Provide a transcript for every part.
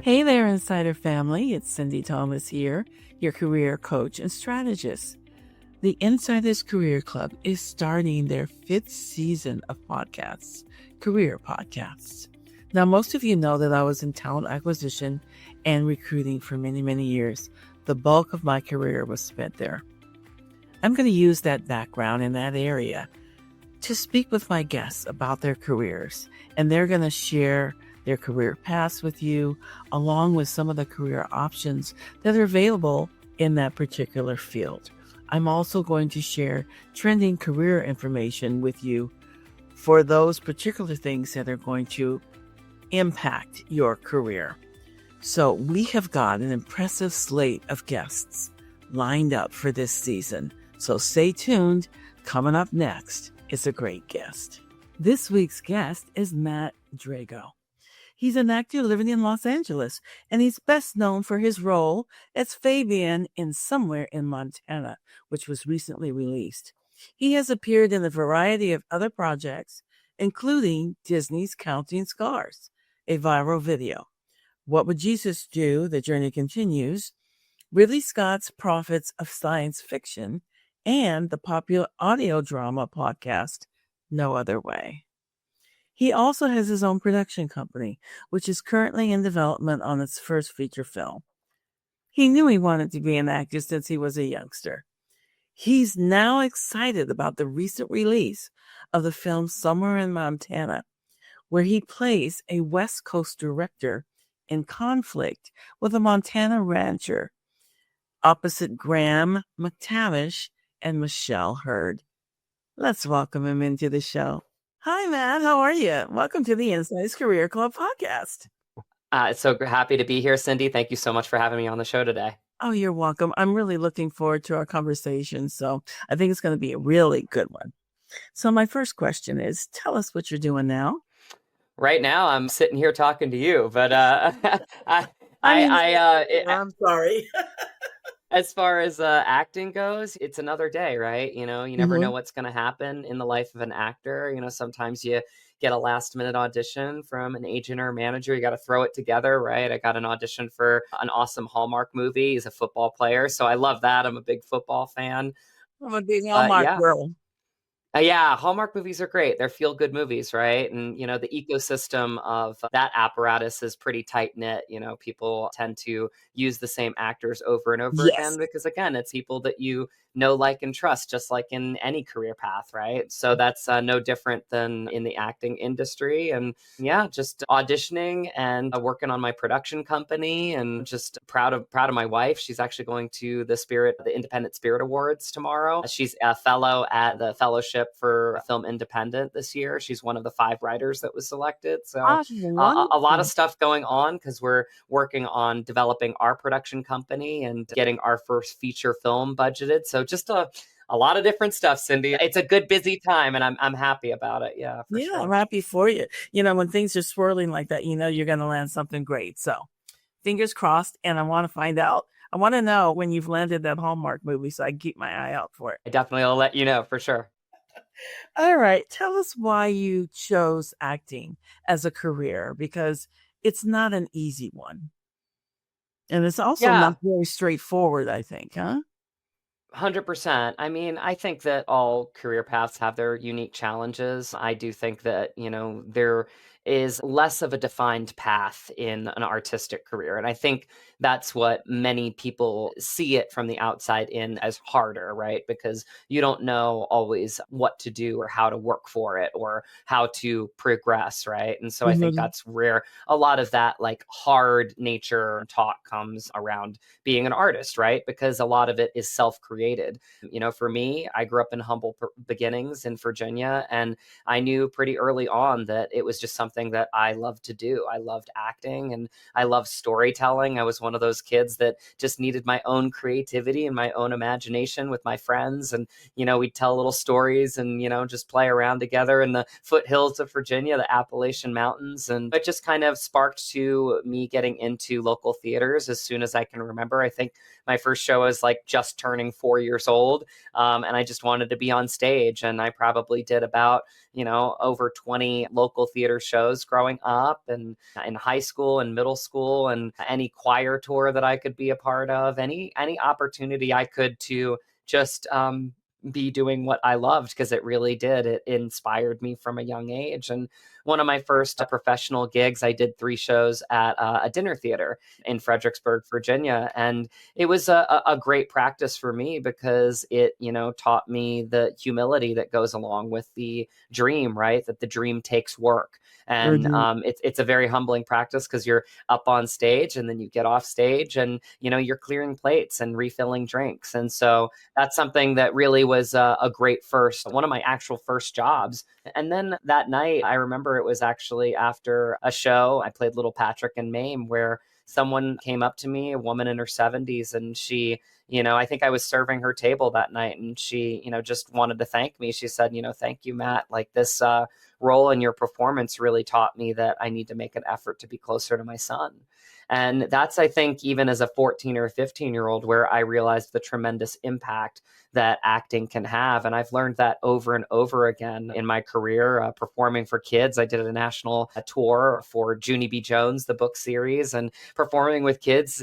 Hey there, Insider family. It's Sindy Thomas here, your career coach and strategist. The Insiders Career Club is starting their 5th season of podcasts, career podcasts. Now, most of you know that I was in talent acquisition and recruiting for many, many years. The bulk of my career was spent there. I'm going to use that background in that area to speak with my guests about their careers, and they're going to share their career paths with you, along with some of the career options that are available in that particular field. I'm also going to share trending career information with you for those particular things that are going to impact your career. So we have got an impressive slate of guests lined up for this season. So stay tuned. Coming up next is a great guest. This week's guest is Matt Drago. He's an actor living in Los Angeles, and he's best known for his role as Fabian in Somewhere in Montana, which was recently released. He has appeared in a variety of other projects, including Disney's Counting Scars, a viral video, What Would Jesus Do? The Journey Continues, Ridley Scott's Prophets of Science Fiction, and the popular audio drama podcast, No Other Way. He also has his own production company, which is currently in development on its first feature film. He knew he wanted to be an actor since he was a youngster. He's now excited about the recent release of the film Somewhere in Montana, where he plays a West Coast director in conflict with a Montana rancher, opposite Graham McTavish and Michelle Hurd. Let's welcome him into the show. Hi, Matt. How are you? Welcome to the Insiders Career Club podcast. It's so happy to be here, Sindy. Thank you so much for having me on the show today. Oh, you're welcome. I'm really looking forward to our conversation. So I think it's going to be a really good one. So my first question is, tell us what you're doing now. Right now, I'm sitting here talking to you, but I'm sorry. As far as acting goes, it's another day, right? You never know what's going to happen in the life of an actor. Sometimes you get a last minute audition from an agent or manager. You got to throw it together, right? I got an audition for an awesome Hallmark movie. He's a football player, so I love that. I'm a big football fan. I'm a big Hallmark girl. Yeah, Hallmark movies are great. They're feel-good movies, right? And, the ecosystem of that apparatus is pretty tight-knit. People tend to use the same actors over and over again because, again, it's people that you know, like, and trust, just like in any career path, right? So that's no different than in the acting industry. And yeah, just auditioning and working on my production company, and just proud of my wife. She's actually going to the Independent Spirit Awards tomorrow. She's a fellow at the Fellowship for Film Independent this year. She's one of the 5 writers that was selected. So a lot of stuff going on because we're working on developing our production company and getting our first feature film budgeted. So just a lot of different stuff, Sindy. It's a good, busy time, and I'm happy about it. Yeah, sure. I'm happy for you. When things are swirling like that, you're going to land something great. So fingers crossed, and I want to find out. I want to know when you've landed that Hallmark movie so I can keep my eye out for it. I definitely will let you know for sure. All right. Tell us why you chose acting as a career, because it's not an easy one. And it's also not very straightforward, I think, huh? 100%. I mean, I think that all career paths have their unique challenges. I do think that, there is less of a defined path in an artistic career. And I think that's what many people see it from the outside in as harder, right? Because you don't know always what to do or how to work for it or how to progress, right? And so I think that's where a lot of that like hard nature talk comes around being an artist, right? Because a lot of it is self-created. For me, I grew up in humble beginnings in Virginia, and I knew pretty early on that it was just something that I loved to do. I loved acting and I loved storytelling. I was one of those kids that just needed my own creativity and my own imagination with my friends. And, we'd tell little stories and, just play around together in the foothills of Virginia, the Appalachian Mountains. And it just kind of sparked to me getting into local theaters as soon as I can remember. I think my first show was like just turning 4 years old. And I just wanted to be on stage. And I probably did about, over 20 local theater shows shows growing up and in high school and middle school, and any choir tour that I could be a part of, any opportunity I could to just be doing what I loved, because it really did. It inspired me from a young age. And one of my first professional gigs, I did 3 shows at a dinner theater in Fredericksburg, Virginia. And it was a great practice for me, because it, taught me the humility that goes along with the dream, right? That the dream takes work. And Mhm. it's a very humbling practice, because you're up on stage and then you get off stage and, you're clearing plates and refilling drinks. And so that's something that really was a great first, one of my actual first jobs. And then that night, I remember it was actually after a show. I played Little Patrick and Mame, where someone came up to me, a woman in her 70s, and she, I think I was serving her table that night, and she, just wanted to thank me. She said, thank you, Matt. Like, this role in your performance really taught me that I need to make an effort to be closer to my son. And that's, I think, even as a 14 or 15-year-old, where I realized the tremendous impact that acting can have. And I've learned that over and over again in my career, performing for kids. I did a national tour for Junie B. Jones, the book series, and performing with kids,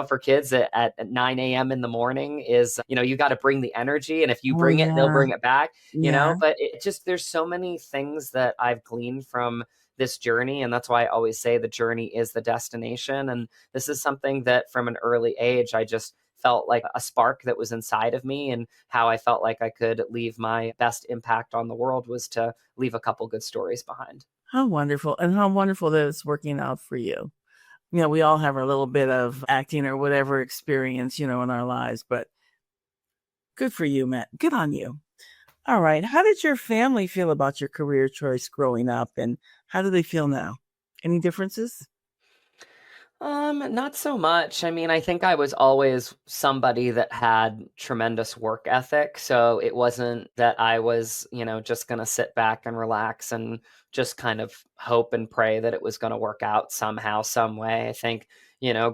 for kids at 9 a.m. in the morning is, you got to bring the energy. And if you Oh, bring it, they'll yeah. bring it back, Yeah. but it just, there's so many things that I've gleaned from this journey. And that's why I always say the journey is the destination. And this is something that from an early age, I just felt like a spark that was inside of me, and how I felt like I could leave my best impact on the world was to leave a couple good stories behind. How wonderful. And how wonderful that it's working out for you. We all have a little bit of acting or whatever experience, in our lives, but good for you, Matt. Good on you. All right. How did your family feel about your career choice growing up, and how do they feel now? Any differences? Not so much. I mean, I think I was always somebody that had tremendous work ethic. So it wasn't that I was, just going to sit back and relax and just kind of hope and pray that it was going to work out somehow, some way. I think,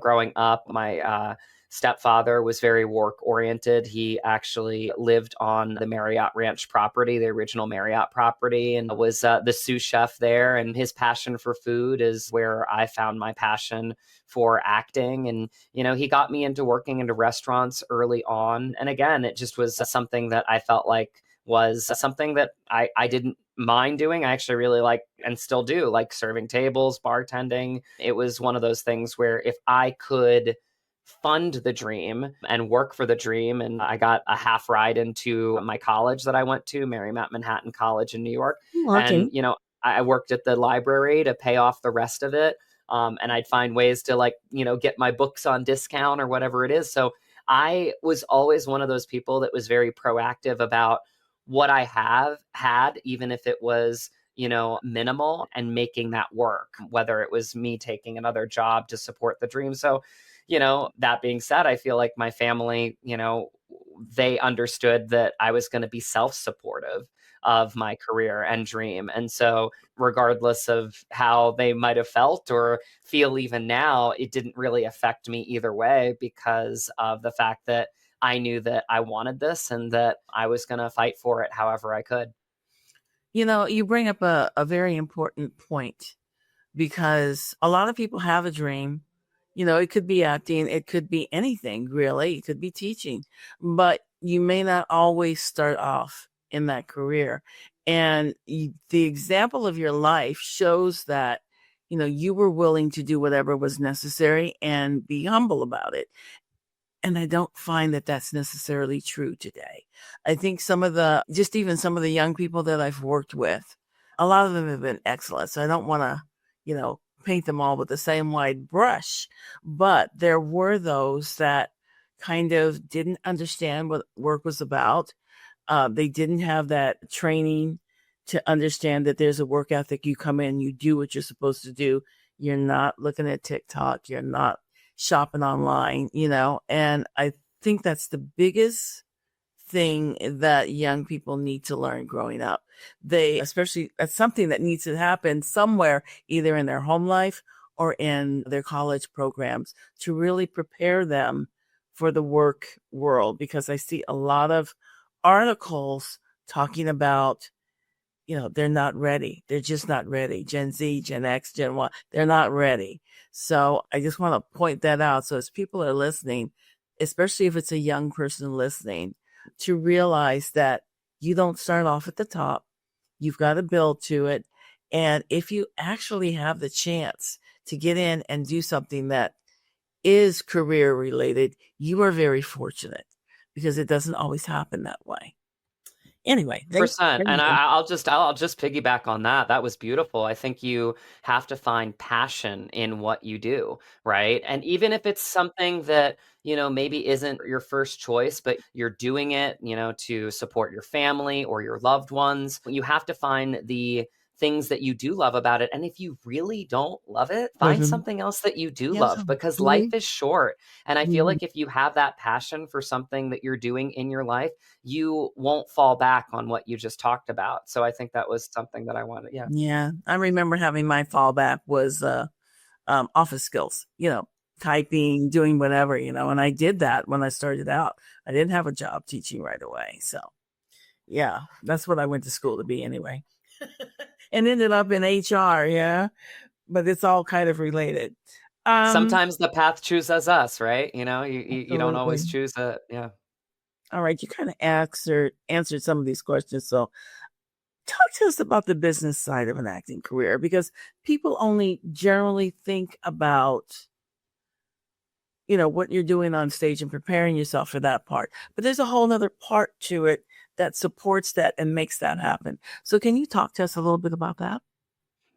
growing up, my stepfather was very work oriented. He actually lived on the Marriott Ranch property, the original Marriott property, and was the sous chef there. And his passion for food is where I found my passion for acting. And, he got me into working into restaurants early on. And again, it just was something that I felt like was something that I didn't mind doing. I actually really like, and still do, like serving tables, bartending. It was one of those things where if I could fund the dream and work for the dream, and I got a half ride into my college that I went to, Marymount Manhattan College in New York. Okay. And, I worked at the library to pay off the rest of it. And I'd find ways to, like, get my books on discount or whatever it is. So I was always one of those people that was very proactive about what I have had, even if it was, minimal, and making that work, whether it was me taking another job to support the dream. So, that being said, I feel like my family, they understood that I was going to be self-supportive of my career and dream. And so, regardless of how they might have felt or feel even now, it didn't really affect me either way, because of the fact that I knew that I wanted this and that I was going to fight for it however I could. You bring up a very important point, because a lot of people have a dream. It could be acting, it could be anything, really. It could be teaching, but you may not always start off in that career. And the example of your life shows that, you were willing to do whatever was necessary and be humble about it. And I don't find that that's necessarily true today. I think even some of the young people that I've worked with, a lot of them have been excellent. So I don't want to, paint them all with the same wide brush. But there were those that kind of didn't understand what work was about. They didn't have that training to understand that there's a work ethic. You come in, you do what you're supposed to do. You're not looking at TikTok. You're not shopping online, and I think that's the biggest thing that young people need to learn growing up. Especially, that's something that needs to happen somewhere, either in their home life or in their college programs, to really prepare them for the work world. Because I see a lot of articles talking about they're not ready. They're just not ready. Gen Z, Gen X, Gen Y, they're not ready. So I just want to point that out. So as people are listening, especially if it's a young person listening, to realize that you don't start off at the top. You've got to build to it. And if you actually have the chance to get in and do something that is career related, you are very fortunate because it doesn't always happen that way. Anyway, thanks. Percent. And I'll just piggyback on that. That was beautiful. I think you have to find passion in what you do, right? And even if it's something that, maybe isn't your first choice, but you're doing it, to support your family or your loved ones, you have to find the things that you do love about it. And if you really don't love it, find Mhm. something else that you do Yes. love, because life Mhm. is short. And I feel Mhm. like if you have that passion for something that you're doing in your life, you won't fall back on what you just talked about. So I think that was something that I wanted. Yeah. Yeah, I remember having my fallback was office skills, typing, doing whatever, and I did that when I started out. I didn't have a job teaching right away. So, yeah, that's what I went to school to be anyway. And ended up in HR, yeah, but it's all kind of related. Sometimes the path chooses us, right? You don't always Absolutely. choose it. Yeah. All right, you kind of answered some of these questions. So, talk to us about the business side of an acting career because people only generally think about what you're doing on stage and preparing yourself for that part. But there's a whole other part to it that supports that and makes that happen. So can you talk to us a little bit about that?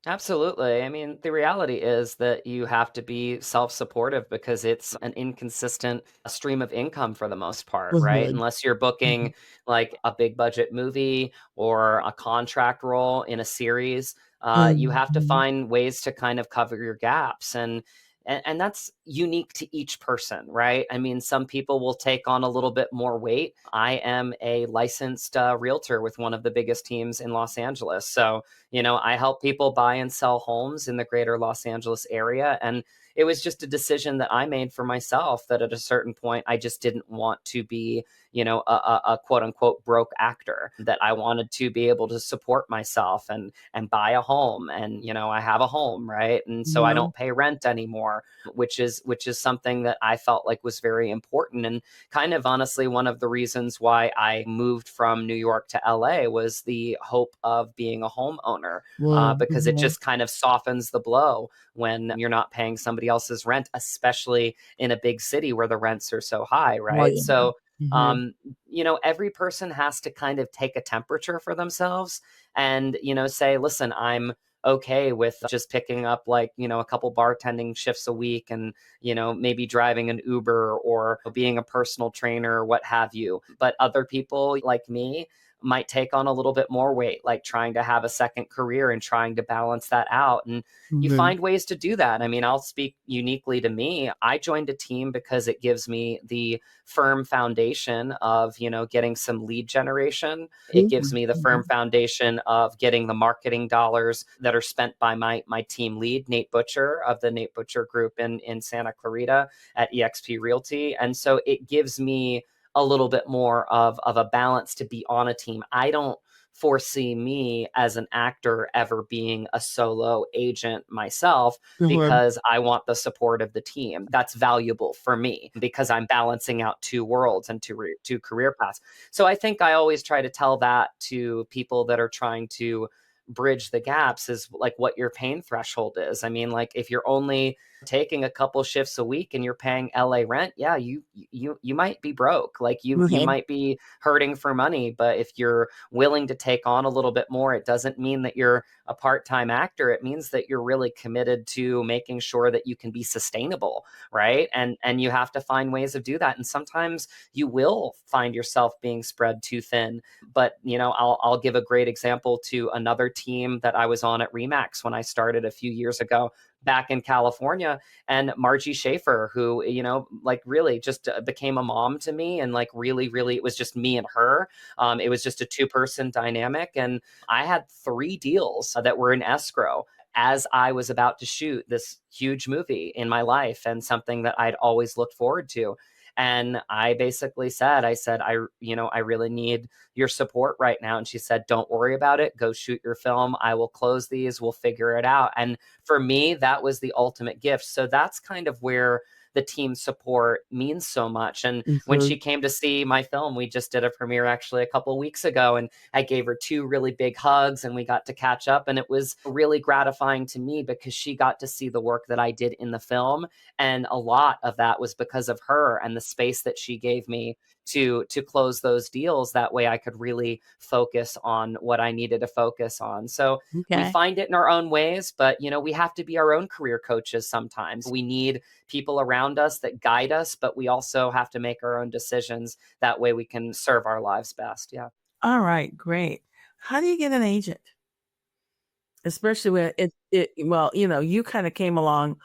Absolutely. I mean, the reality is that you have to be self supportive because it's an inconsistent stream of income for the most part, right? Mhm. Unless you're Mhm. booking like a big budget movie or a contract role in a series, you have to Mhm. find ways to kind of cover your gaps. And that's unique to each person, right? I mean, some people will take on a little bit more weight. I am a licensed realtor with one of the biggest teams in Los Angeles. So, I help people buy and sell homes in the greater Los Angeles area. And it was just a decision that I made for myself that at a certain point, I just didn't want to be, a quote unquote broke actor, that I wanted to be able to support myself and buy a home. And, I have a home, right? And so I Mhm. don't pay rent anymore, which is something that I felt like was very important. And kind of honestly, one of the reasons why I moved from New York to LA was the hope of being a homeowner, Well, because it mhm. just kind of softens the blow when you're not paying somebody else's rent, especially in a big city where the rents are so high, Well, right? yeah. So, Mhm. um, every person has to kind of take a temperature for themselves and, say, listen, I'm okay with just picking up like, a couple bartending shifts a week and, maybe driving an Uber or being a personal trainer or what have you. But other people like me might take on a little bit more weight, like trying to have a second career and trying to balance that out. And you Mhm. find ways to do that. I mean, I'll speak uniquely to me. I joined a team because it gives me the firm foundation of, getting some lead generation. It gives Mhm. me the firm Mhm. foundation of getting the marketing dollars that are spent by my team lead, Nate Butcher of the Nate Butcher Group in Santa Clarita at EXP Realty. And so it gives me a little bit more of a balance to be on a team. I don't foresee me as an actor ever being a solo agent myself, Mhm. because I want the support of the team. That's valuable for me because I'm balancing out two worlds and two career paths. So I think I always try to tell that to people that are trying to bridge the gaps, is like what your pain threshold is. I mean, like if you're only taking a couple shifts a week and you're paying LA rent, yeah, you might be broke. Like you Mhm. might be hurting for money, but if you're willing to take on a little bit more, it doesn't mean that you're a part-time actor. It means that you're really committed to making sure that you can be sustainable, right? And you have to find ways of do that. And sometimes you will find yourself being spread too thin. But I'll give a great example to another team that I was on at Remax when I started a few years ago back in California, and Margie Schaefer, who, like really just became a mom to me. And like really, really, it was just me and her. It was just a two-person dynamic. And I had 3 deals that were in escrow as I was about to shoot this huge movie in my life and something that I'd always looked forward to. And I basically said, I really need your support right now. And she said, don't worry about it. Go shoot your film. I will close these. We'll figure it out. And for me, that was the ultimate gift. So that's kind of where the team support means so much. And when Mhm. she came to see my film, we just did a premiere actually a couple of weeks ago, and I gave her two really big hugs and we got to catch up. And it was really gratifying to me because she got to see the work that I did in the film. And a lot of that was because of her and the space that she gave me to close those deals. That way I could really focus on what I needed to focus on. So we Okay. find it in our own ways, but we have to be our own career coaches sometimes. We need people around us that guide us, but we also have to make our own decisions. That way we can serve our lives best. Yeah. All right, great. How do you get an agent? Especially when well, you kind of came along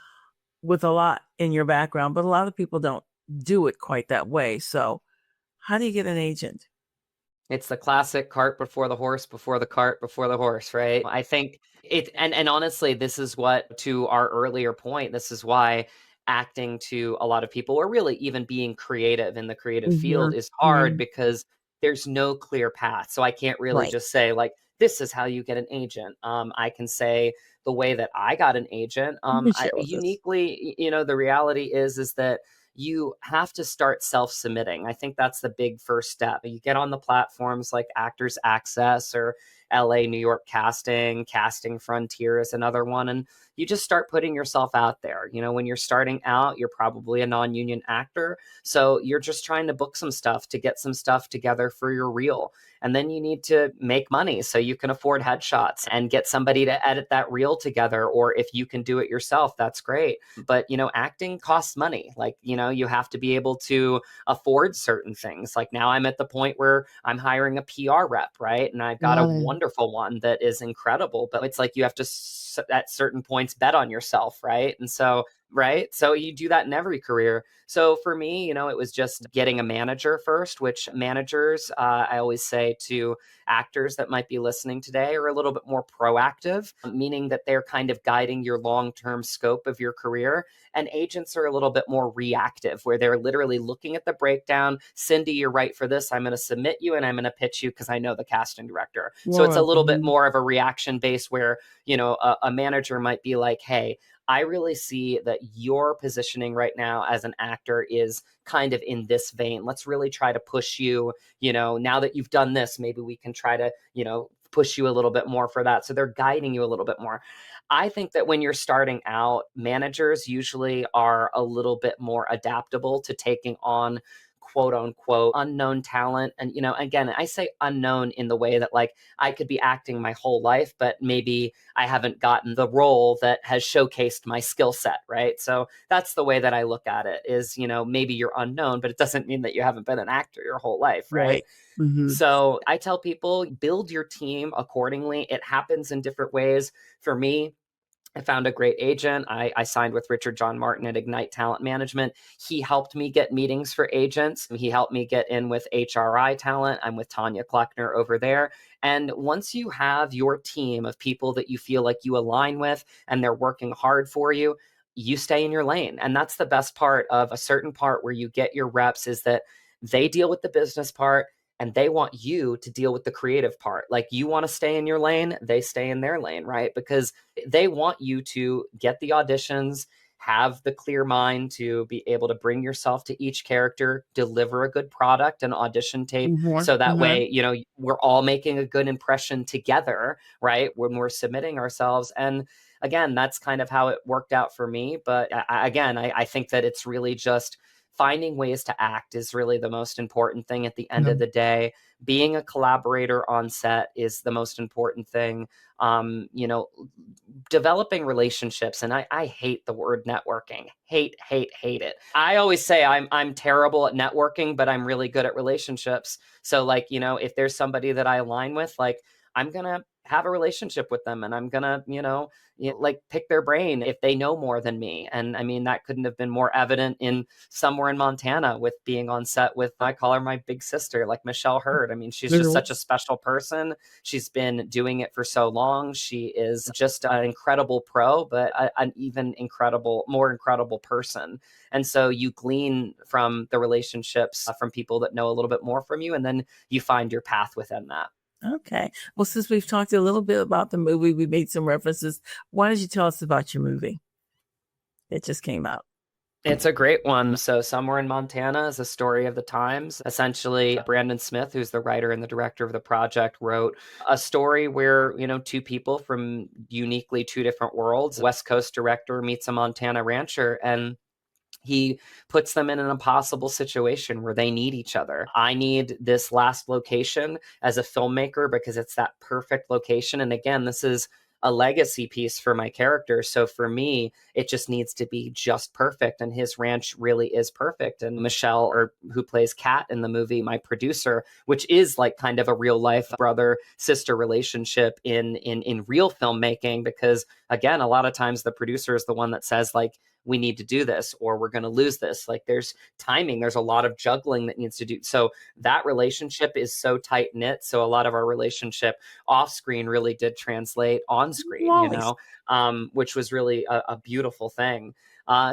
with a lot in your background, but a lot of people don't do it quite that way. So, how do you get an agent? It's the classic cart before the horse, before the cart, before the horse, right? I think and honestly, this is what, to our earlier point, this is why acting to a lot of people, or really even being creative in the creative field, Mhm. is hard Mhm. because there's no clear path. So I can't really Right. just say like, this is how you get an agent. I can say the way that I got an agent. You can I, share with us. uniquely, the reality is that you have to start self submitting. I think that's the big first step. You get on the platforms like Actors Access or LA, New York Casting, Casting Frontier is another one. And you just start putting yourself out there. When you're starting out, you're probably a non union actor. So you're just trying to book some stuff to get some stuff together for your reel. And then you need to make money so you can afford headshots and get somebody to edit that reel together. Or if you can do it yourself, that's great. But, acting costs money. Like, you have to be able to afford certain things. Like now I'm at the point where I'm hiring a PR rep, right? And I've got a Mm. wonderful one that is incredible, but it's like you have to, at certain points, bet on yourself, right? And so, right? So you do that in every career. So for me, it was just getting a manager first, which managers, I always say to actors that might be listening today, are a little bit more proactive, meaning that they're kind of guiding your long term scope of your career. And agents are a little bit more reactive, where they're literally looking at the breakdown. Sindy, you're right for this. I'm going to submit you and I'm going to pitch you because I know the casting director. So it's a Well, little bit more of a reaction base where, a manager might be like, hey, I really see that your positioning right now as an actor is kind of in this vein. Let's really try to push you, now that you've done this, maybe we can try to, push you a little bit more for that. So they're guiding you a little bit more. I think that when you're starting out, managers usually are a little bit more adaptable to taking on quote unquote unknown talent. And, again, I say unknown in the way that like I could be acting my whole life, but maybe I haven't gotten the role that has showcased my skill set, right? So that's the way that I look at it is, maybe you're unknown, but it doesn't mean that you haven't been an actor your whole life, right? right. Hmm. So I tell people, build your team accordingly. It happens in different ways. For me, I found a great agent. I signed with Richard John Martin at Ignite Talent Management. He helped me get meetings for agents. He helped me get in with HRI Talent. I'm with Tanya Kleckner over there. And once you have your team of people that you feel like you align with and they're working hard for you, you stay in your lane. And that's the best part of a certain part where you get your reps, is that they deal with the business part and they want you to deal with the creative part. Like you want to stay in your lane, they stay in their lane, right? Because they want you to get the auditions, have the clear mind to be able to bring yourself to each character, deliver a good product and audition tape. Hmm. So that Hmm. way, we're all making a good impression together, right? When we're submitting ourselves. And again, that's kind of how it worked out for me. But I think that it's really just finding ways to act is really the most important thing at the end of the day. Being a collaborator on set is the most important thing. Um, you know, Developing relationships, and I hate the word networking. Hate it. I always say I'm terrible at networking, but I'm really good at relationships. So like, if there's somebody that I align with, like I'm gonna have a relationship with them, and I'm gonna, like pick their brain if they know more than me. And I mean, that couldn't have been more evident in Somewhere in Montana with being on set with, I call her my big sister, like Michelle Hurd. I mean, she's just such a special person. She's been doing it for so long. She is just an incredible pro, but an even more incredible person. And so you glean from the relationships from people that know a little bit more from you, and then you find your path within that. Okay. Well, since we've talked a little bit about the movie, we made some references. Why don't you tell us about your movie? It just came out. It's a great one. So, Somewhere in Montana is a story of the times. Essentially, Brandon Smith, who's the writer and the director of the project, wrote a story where, two people from uniquely two different worlds, West Coast director meets a Montana rancher, and he puts them in an impossible situation where they need each other. I need this last location as a filmmaker because it's that perfect location. And again, this is a legacy piece for my character. So for me, it just needs to be just perfect. And his ranch really is perfect. And Michelle, or who plays Kat in the movie, my producer, which is like kind of a real life brother sister relationship in real filmmaking, because again, a lot of times the producer is the one that says like, we need to do this or we're going to lose this. Like there's timing, there's a lot of juggling that needs to do. So that relationship is so tight knit. So a lot of our relationship off screen really did translate on screen, Nice. which was really a beautiful thing.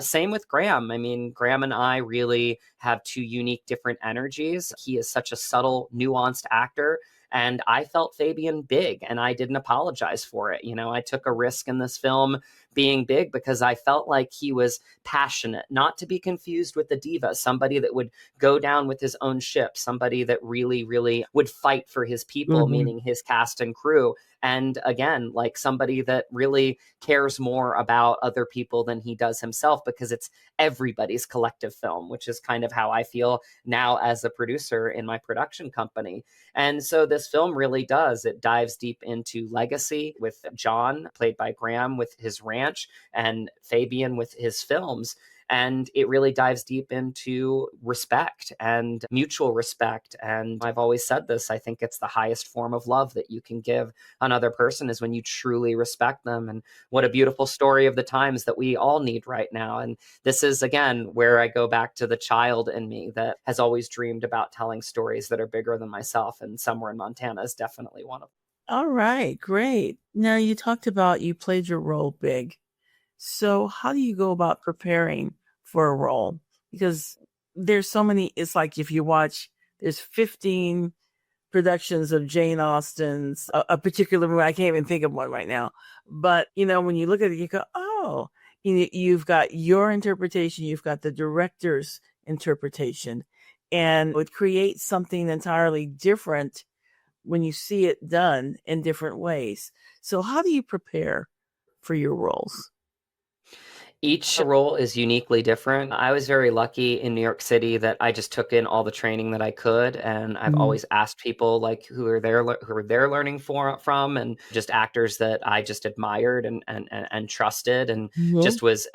Same with Graham. I mean, Graham and I really have two unique, different energies. He is such a subtle, nuanced actor. And I felt Fabian big, and I didn't apologize for it. I took a risk in this film being big because I felt like he was passionate, not to be confused with the diva, somebody that would go down with his own ship, somebody that really, really would fight for his people, meaning his cast and crew. And again, like somebody that really cares more about other people than he does himself, because it's everybody's collective film, which is kind of how I feel now as a producer in my production company. And so this film really does, it dives deep into legacy with John, played by Graham, with his ranch, and Fabian with his films. And it really dives deep into respect and mutual respect. And I've always said this, I think it's the highest form of love that you can give another person is when you truly respect them. And what a beautiful story of the times that we all need right now. And this is, again, where I go back to the child in me that has always dreamed about telling stories that are bigger than myself. And Somewhere in Montana is definitely one of them. All right, great. Now you talked about you played your role big. So how do you go about preparing for a role? Because there's so many, it's like if you watch, there's 15 productions of Jane Austen's, a particular movie. I can't even think of one right now. But, when you look at it, you go, oh, you've got your interpretation, you've got the director's interpretation, and it would create something entirely different when you see it done in different ways. So how do you prepare for your roles? Each role is uniquely different. I was very lucky in New York City that I just took in all the training that I could, and I've always asked people like who are they're learning from, and just actors that I just admired and trusted, and just was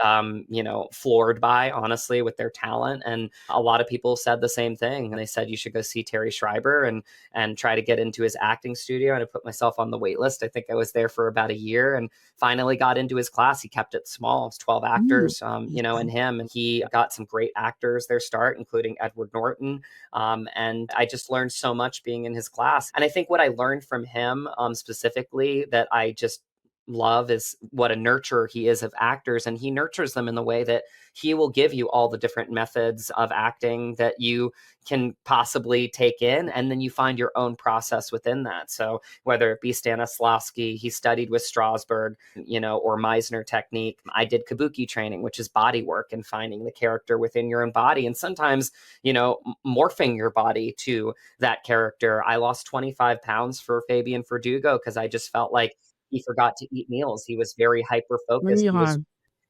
floored by, honestly, with their talent. And a lot of people said the same thing, and they said you should go see Terry Schreiber and try to get into his acting studio. And I put myself on the wait list. I think I was there for about a year and finally got into his class. He kept it small. It's 12 actors, in him. And he got some great actors their start, including Edward Norton. And I just learned so much being in his class. And I think what I learned from him specifically that I just love is what a nurturer he is of actors. And he nurtures them in the way that he will give you all the different methods of acting that you can possibly take in, and then you find your own process within that. So whether it be Stanislavski, he studied with Strasberg, or Meisner technique. I did kabuki training, which is body work and finding the character within your own body, and sometimes morphing your body to that character. I lost 25 pounds for Fabian Verdugo because I just felt like he forgot to eat meals. He was very hyper focused.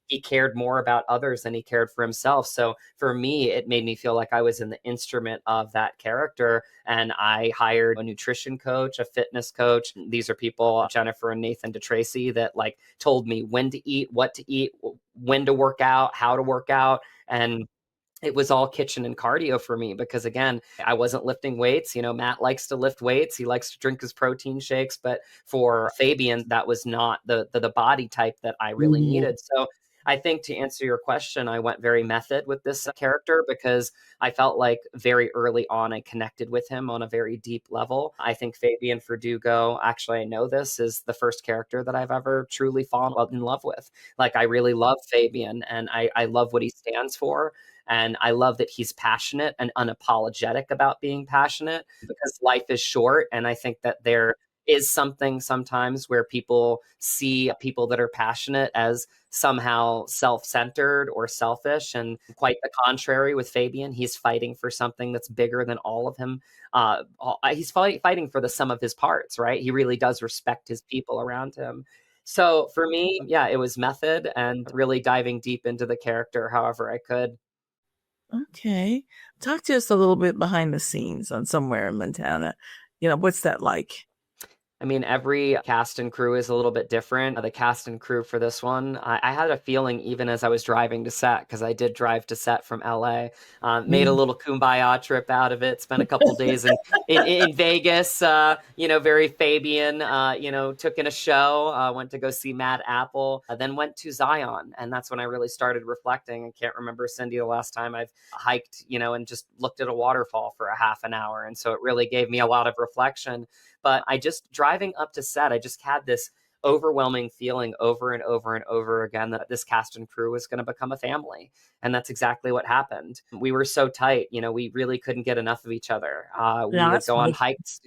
He cared more about others than he cared for himself. So for me, it made me feel like I was in the instrument of that character. And I hired a nutrition coach, a fitness coach. These are people, Jennifer and Nathan DeTracy, that like told me when to eat, what to eat, when to work out, how to work out. And it was all kitchen and cardio for me because again, I wasn't lifting weights. Matt likes to lift weights. He likes to drink his protein shakes, but for Fabian, that was not the body type that I really Mhm. needed. So I think to answer your question, I went very method with this character because I felt like very early on I connected with him on a very deep level. I think Fabian Verdugo, actually, I know this is the first character that I've ever truly fallen in love with. Like, I really love Fabian and I love what he stands for. And I love that he's passionate and unapologetic about being passionate because life is short. And I think that there is something sometimes where people see people that are passionate as somehow self-centered or selfish, and quite the contrary with Fabian. He's fighting for something that's bigger than all of him. He's fighting for the sum of his parts, right? He really does respect his people around him. So for me, yeah, it was method and really diving deep into the character however I could. Okay. Talk to us a little bit behind the scenes on Somewhere in Montana. What's that like? I mean, every cast and crew is a little bit different. The cast and crew for this one, I had a feeling even as I was driving to set, because I did drive to set from LA, made a Mm. little kumbaya trip out of it, spent a couple days in Vegas, very Fabian, took in a show, went to go see Mad Apple, then went to Zion. And that's when I really started reflecting. I can't remember, Sindy, the last time I've hiked, and just looked at a waterfall for a half an hour. And so it really gave me a lot of reflection. But I just driving up to set, I just had this overwhelming feeling over and over and over again that this cast and crew was going to become a family. And that's exactly what happened. We were so tight, we really couldn't get enough of each other. We Yeah, would that's go on wonderful. hikes.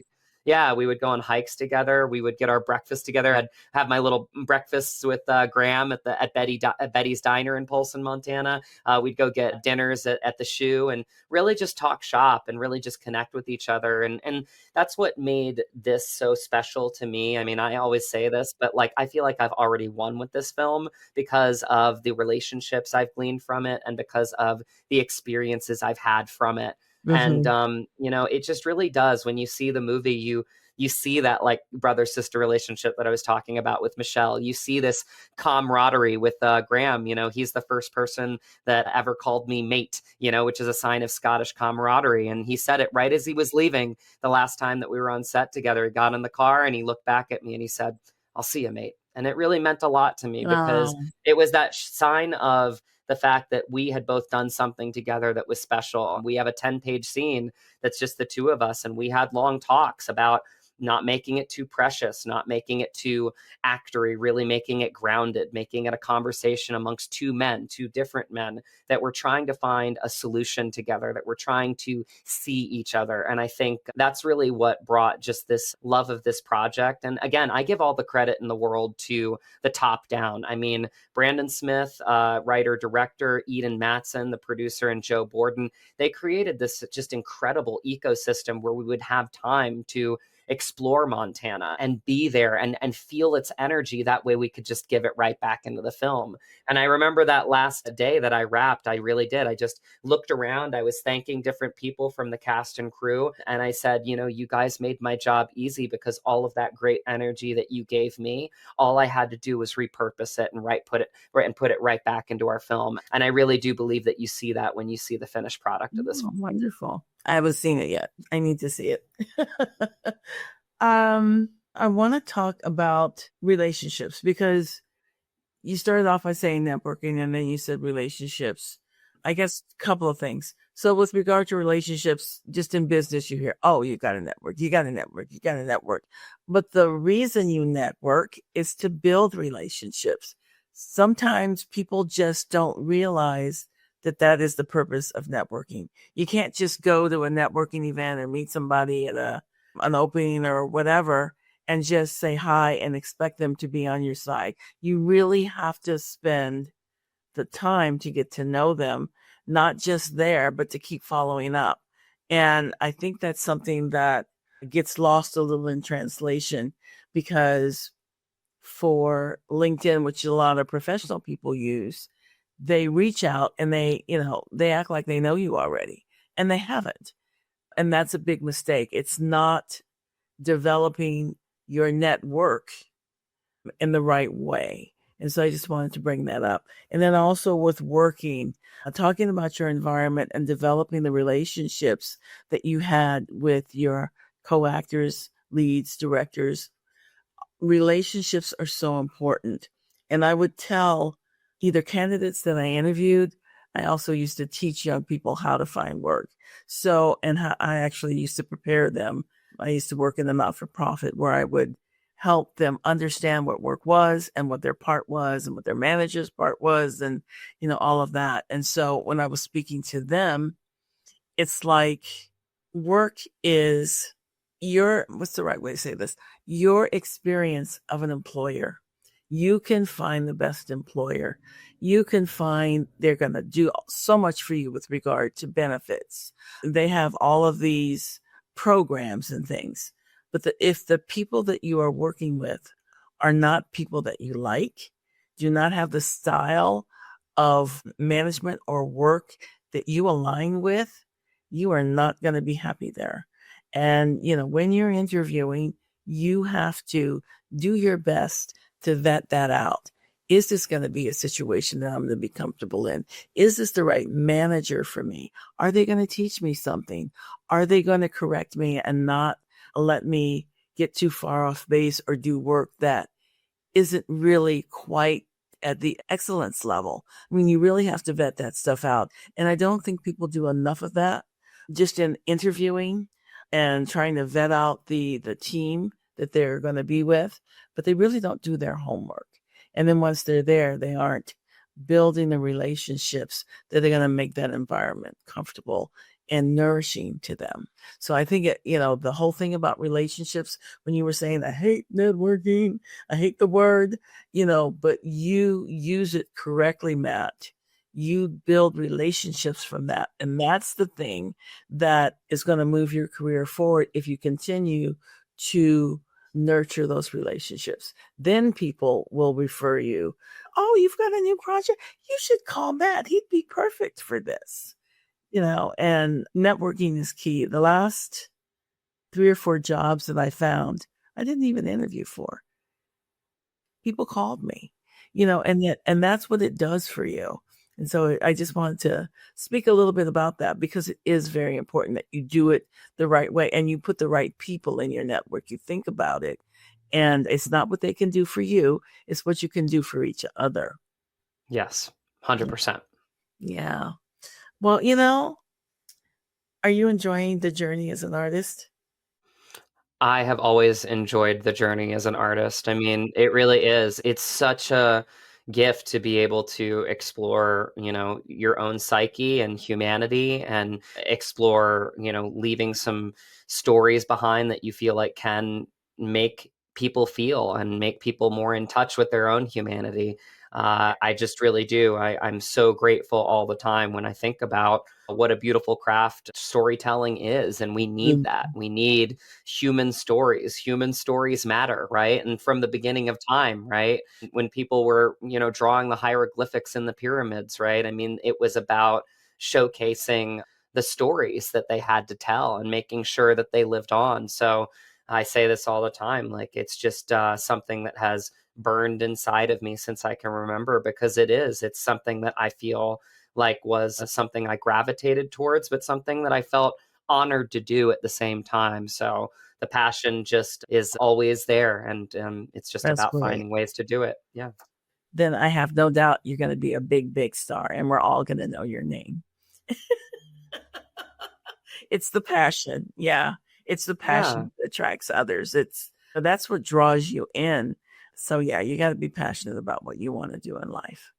Yeah, we would go on hikes together. We would get our breakfast together. I'd have my little breakfasts with Graham at Betty's Diner in Polson, Montana. We'd go get dinners at the Shoe and really just talk shop and really just connect with each other. And that's what made this so special to me. I mean, I always say this, but like I feel like I've already won with this film because of the relationships I've gleaned from it and because of the experiences I've had from it. And Hmm. it just really does. When you see the movie, you see that like brother sister relationship that I was talking about with Michelle. You see this camaraderie with Graham. He's the first person that ever called me mate, which is a sign of Scottish camaraderie. And he said it right as he was leaving the last time that we were on set together. He got in the car and he looked back at me and he said, "I'll see you, mate." And it really meant a lot to me because Oh, it was that sign of the fact that we had both done something together that was special. We have a 10-page scene that's just the two of us, and we had long talks about not making it too precious, not making it too actory, really making it grounded, making it a conversation amongst two men, two different men, that we're trying to find a solution together, that we're trying to see each other. And I think that's really what brought just this love of this project. And again, I give all the credit in the world to the top down. I mean, Brandon Smith, writer, director, Eden Matson, the producer, and Joe Borden, they created this just incredible ecosystem where we would have time to explore Montana and be there and feel its energy. That way we could just give it right back into the film. And I remember that last day that I wrapped, I really did. I just looked around. I was thanking different people from the cast and crew. And I said, you guys made my job easy because all of that great energy that you gave me, all I had to do was repurpose it and put it right back into our film. And I really do believe that you see that when you see the finished product of this. wonderful. I haven't seen it yet. I need to see it. I want to talk about relationships because you started off by saying networking and then you said relationships. I guess a couple of things. So with regard to relationships, just in business, you hear, oh, you got a network, you got a network, you got a network. But the reason you network is to build relationships. Sometimes people just don't realize that that is the purpose of networking. You can't just go to a networking event or meet somebody at an opening or whatever and just say hi and expect them to be on your side. You really have to spend the time to get to know them, not just there, but to keep following up. And I think that's something that gets lost a little in translation because for LinkedIn, which a lot of professional people use, they reach out and they act like they know you already, and they haven't. And that's a big mistake. It's not developing your network in the right way. And so I just wanted to bring that up. And then also with working, talking about your environment and developing the relationships that you had with your co-actors, leads, directors. Relationships are so important. And I would tell either candidates that I interviewed, I also used to teach young people how to find work. So, and how I actually used to prepare them. I used to work in the not-for-profit where I would help them understand what work was and what their part was and what their manager's part was and, all of that. And so when I was speaking to them, it's like work is what's the right way to say this? Your experience of an employer. You can find the best employer. You can find they're going to do so much for you with regard to benefits. They have all of these programs and things. But if the people that you are working with are not people that you like, do not have the style of management or work that you align with, you are not going to be happy there. And, when you're interviewing, you have to do your best to vet that out. Is this going to be a situation that I'm going to be comfortable in? Is this the right manager for me? Are they going to teach me something? Are they going to correct me and not let me get too far off base or do work that isn't really quite at the excellence level? I mean, you really have to vet that stuff out. And I don't think people do enough of that just in interviewing and trying to vet out the team that they're going to be with, but they really don't do their homework. And then once they're there, they aren't building the relationships that are going to make that environment comfortable and nourishing to them. So I think, the whole thing about relationships, when you were saying, I hate networking, I hate the word, but you use it correctly, Matt. You build relationships from that. And that's the thing that is going to move your career forward if you continue to nurture those relationships. Then people will refer you. Oh, you've got a new project? You should call Matt. He'd be perfect for this. And networking is key. The last 3 or 4 jobs that I found, I didn't even interview for. People called me, and that's what it does for you. And so I just wanted to speak a little bit about that because it is very important that you do it the right way and you put the right people in your network. You think about it, and it's not what they can do for you. It's what you can do for each other. Yes, 100%. Yeah. Well, are you enjoying the journey as an artist? I have always enjoyed the journey as an artist. I mean, it really is. It's such a gift to be able to explore, your own psyche and humanity and explore, leaving some stories behind that you feel like can make people feel and make people more in touch with their own humanity. I just really do. I'm so grateful all the time when I think about what a beautiful craft storytelling is. And we need that. We need human stories. Human stories matter, right? And from the beginning of time, right? When people were, drawing the hieroglyphics in the pyramids, right? I mean, it was about showcasing the stories that they had to tell and making sure that they lived on. So I say this all the time, like it's just something that has burned inside of me since I can remember, because it's something that I feel like was something I gravitated towards, but something that I felt honored to do at the same time. So the passion just is always there, and it's just That's about great. finding ways to do it. Yeah. Then I have no doubt you're going to be a big, big star, and we're all going to know your name. It's the passion. Yeah. It's the passion that attracts others. That's what draws you in. So yeah, you got to be passionate about what you want to do in life.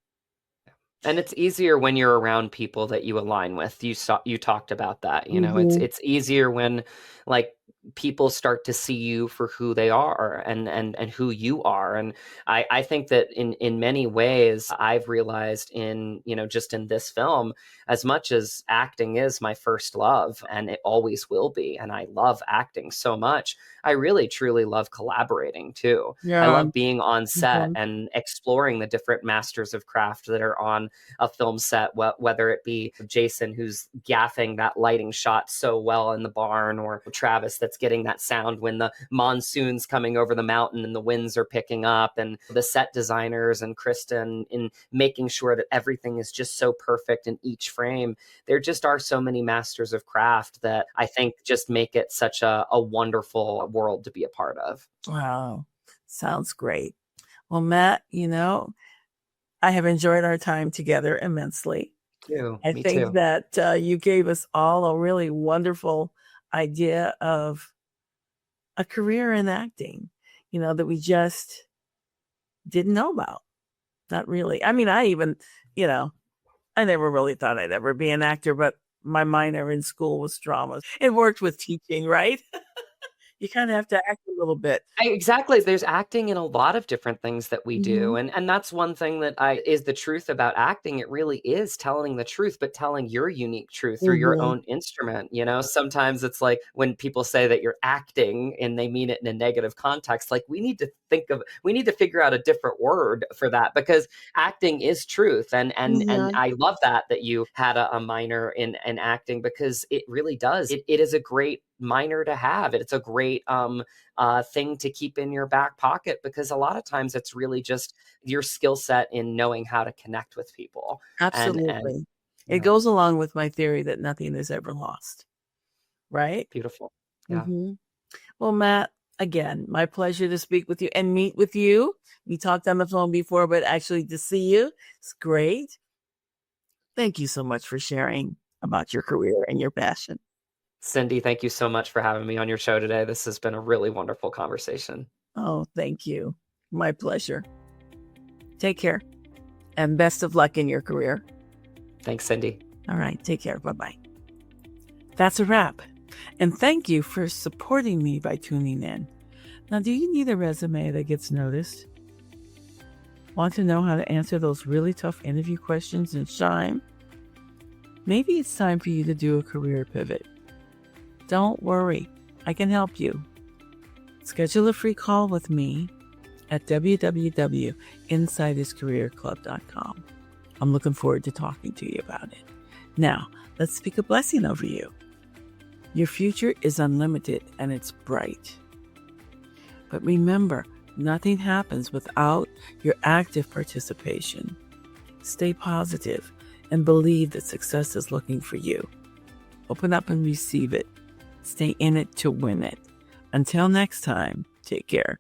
And it's easier when you're around people that you align with. You talked about that, it's easier when like people start to see you for who they are and who you are. And I think that in many ways I've realized in, just in this film, as much as acting is my first love and it always will be, and I love acting so much, I really truly love collaborating too. Yeah. I love being on set and exploring the different masters of craft that are on a film set, whether it be Jason, who's gaffing that lighting shot so well in the barn, or Travis that's getting that sound when the monsoon's coming over the mountain and the winds are picking up, and the set designers and Kristen in making sure that everything is just so perfect in each frame. There just are so many masters of craft that I think just make it such a wonderful world to be a part of. Wow. Sounds great. Well, Matt, I have enjoyed our time together immensely. I Me think too. that you gave us all a really wonderful idea of a career in acting, that we just didn't know about. Not really. I mean, I never really thought I'd ever be an actor, but my minor in school was drama. It worked with teaching, right? You kind of have to act a little bit. Exactly. There's acting in a lot of different things that we do. Mhm. And that's one thing that I is the truth about acting. It really is telling the truth, but telling your unique truth through your Mhm. own instrument. Sometimes it's like when people say that you're acting and they mean it in a negative context, like we need to figure out a different word for that, because acting is truth. And Yeah, I love that you had a minor in acting, because it really does. It is a great minor to have. It's a great thing to keep in your back pocket, because a lot of times it's really just your skill set in knowing how to connect with people. And absolutely. It goes along with my theory that nothing is ever lost, right? beautiful. Yeah. Hmm. Well, Matt, again, my pleasure to speak with you and meet with you. We talked on the phone before, but actually to see you, it's great. Thank you so much for sharing about your career and your passion. Sindy, thank you so much for having me on your show today. This has been a really wonderful conversation. Oh, thank you. My pleasure. Take care and best of luck in your career. Thanks, Sindy. All right. Take care. Bye-bye. That's a wrap. And thank you for supporting me by tuning in. Now, do you need a resume that gets noticed? Want to know how to answer those really tough interview questions and shine? Maybe it's time for you to do a career pivot. Don't worry, I can help you. Schedule a free call with me at www.insidethiscareerclub.com. I'm looking forward to talking to you about it. Now, let's speak a blessing over you. Your future is unlimited and it's bright. But remember, nothing happens without your active participation. Stay positive and believe that success is looking for you. Open up and receive it. Stay in it to win it. Until next time, take care.